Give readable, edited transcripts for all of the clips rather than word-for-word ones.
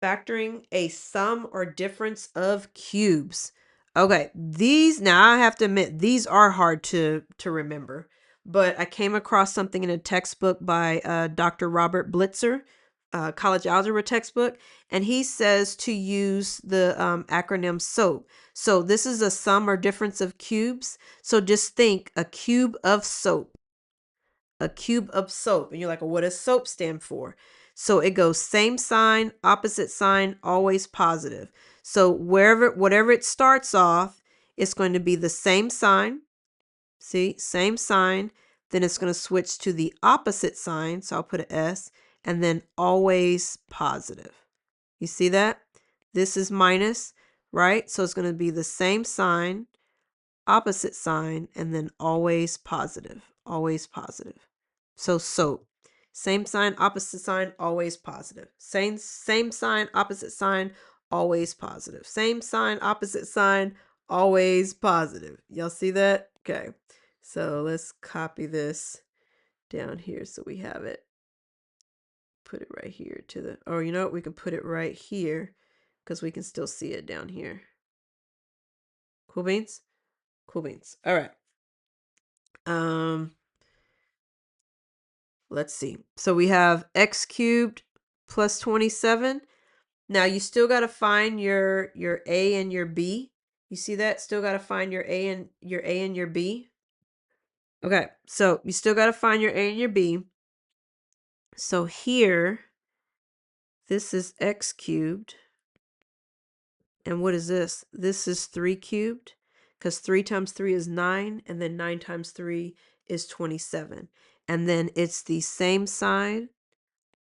Factoring a sum or difference of cubes. Okay, these, now I have to admit, these are hard to remember. But I came across something in a textbook by Dr. Robert Blitzer, college algebra textbook, and he says to use the acronym SOAP. So this is a sum or difference of cubes. So just think a cube of soap. A cube of soap. And you're like, well, what does SOAP stand for? So it goes same sign, opposite sign, always positive. So whatever it starts off, it's going to be the same sign. See, same sign. Then it's going to switch to the opposite sign. So I'll put an S, and then always positive. You see that? This is minus, right? So it's going to be the same sign, opposite sign, and then always positive. Always positive. So SOAP. Same sign, opposite sign, always positive. Same sign, opposite sign, always positive. Same sign, opposite sign, always positive. Y'all see that? Okay. So let's copy this down here so we have it. Put it right here to the, or you know what? We can put it right here because we can still see it down here. Cool beans? Cool beans. All right. Let's see. So we have x cubed plus 27. Now you still got to find your a and your b. You see that? Still got to find your a and your b. Okay, so you still got to find your a and your b. So here, this is x cubed. And what is this? This is 3 cubed, because 3 times 3 is 9, and then 9 times 3 is 27. And then it's the same sign,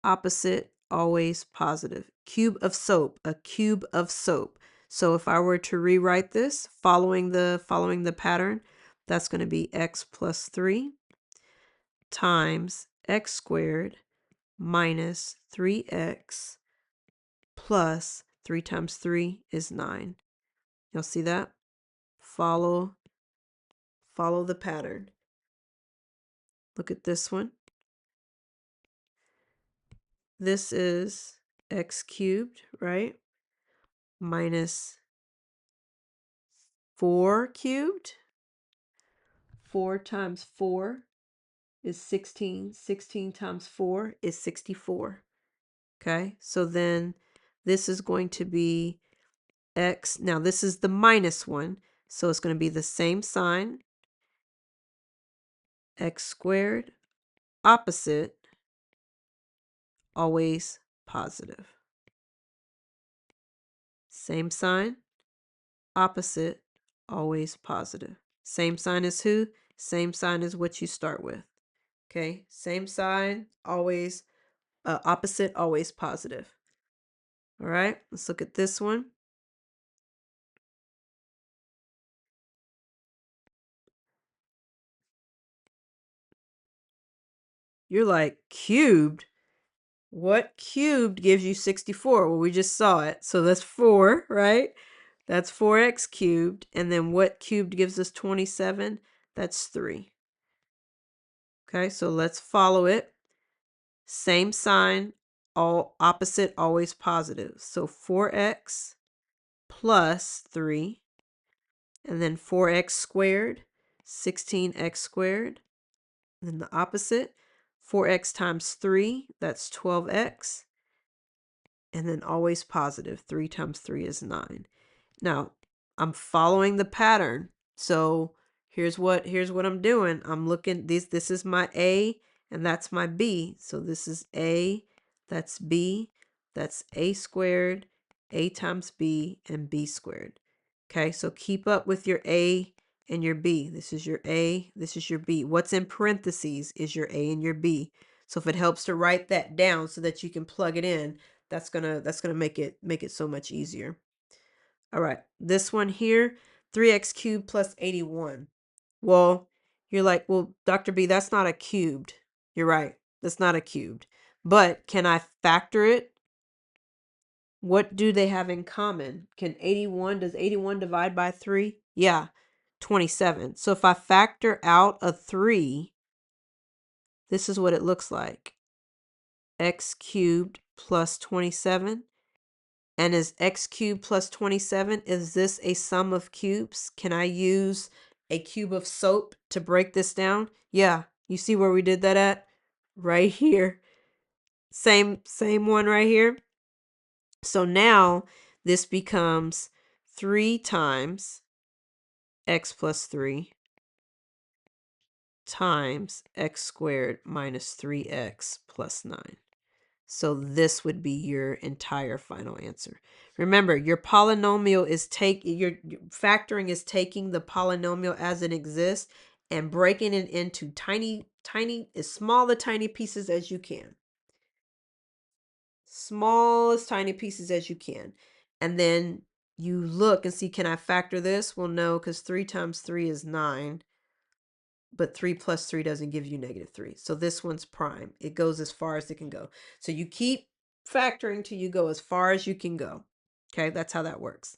opposite, always positive. Cube of soap, a cube of soap. So if I were to rewrite this following the pattern, that's going to be x plus 3 times x squared minus 3x plus 3 times 3 is 9. Y'all see that? Follow the pattern. Look at this one. This is x cubed, right? Minus 4 cubed. 4 times 4 is 16. 16 times 4 is 64. Okay, so then this is going to be x. Now this is the minus one, so it's going to be the same sign. X squared, opposite, always positive. Same sign, opposite, always positive. Same sign as who? Same sign as what you start with. Okay, same sign, always opposite, always positive. All right, let's look at this one. You're like, cubed? What cubed gives you 64? Well, we just saw it. So that's 4, right? That's 4x cubed. And then what cubed gives us 27? That's 3. Okay, so let's follow it. Same sign, all opposite, always positive. So 4x plus 3. And then 4x squared, 16x squared. And then the opposite, 4x times 3, that's 12x. And then always positive. 3 times 3 is 9. Now, I'm following the pattern. So here's what I'm doing. I'm looking, this is my A and that's my B. So this is A, that's B, that's A squared, A times B, and B squared. Okay, so keep up with your A and your B. This is your A, this is your B. What's in parentheses is your A and your B. So if it helps to write that down so that you can plug it in, that's gonna make it so much easier. All right, this one here, 3x cubed plus 81. Well, you're like, well, Dr. B, that's not a cubed. You're right, that's not a cubed. But can I factor it? What do they have in common? Does 81 divide by 3? Yeah, 27. So if I factor out a 3, this is what it looks like. X cubed plus 27 And is x cubed plus 27, is this a sum of cubes? Can I use a cube of SOAP to break this down? Yeah, you see where we did that at? Right here. Same one right here. So now this becomes 3 times x plus 3 times x squared minus 3x plus 9. So this would be your entire final answer. Remember, your polynomial is your factoring is taking the polynomial as it exists and breaking it into tiny, as small the tiny pieces as you can. Smallest tiny pieces as you can. And then you look and see, can I factor this? Well, no, because 3 times 3 is 9. But 3 plus 3 doesn't give you -3. So this one's prime. It goes as far as it can go. So you keep factoring till you go as far as you can go. Okay, that's how that works.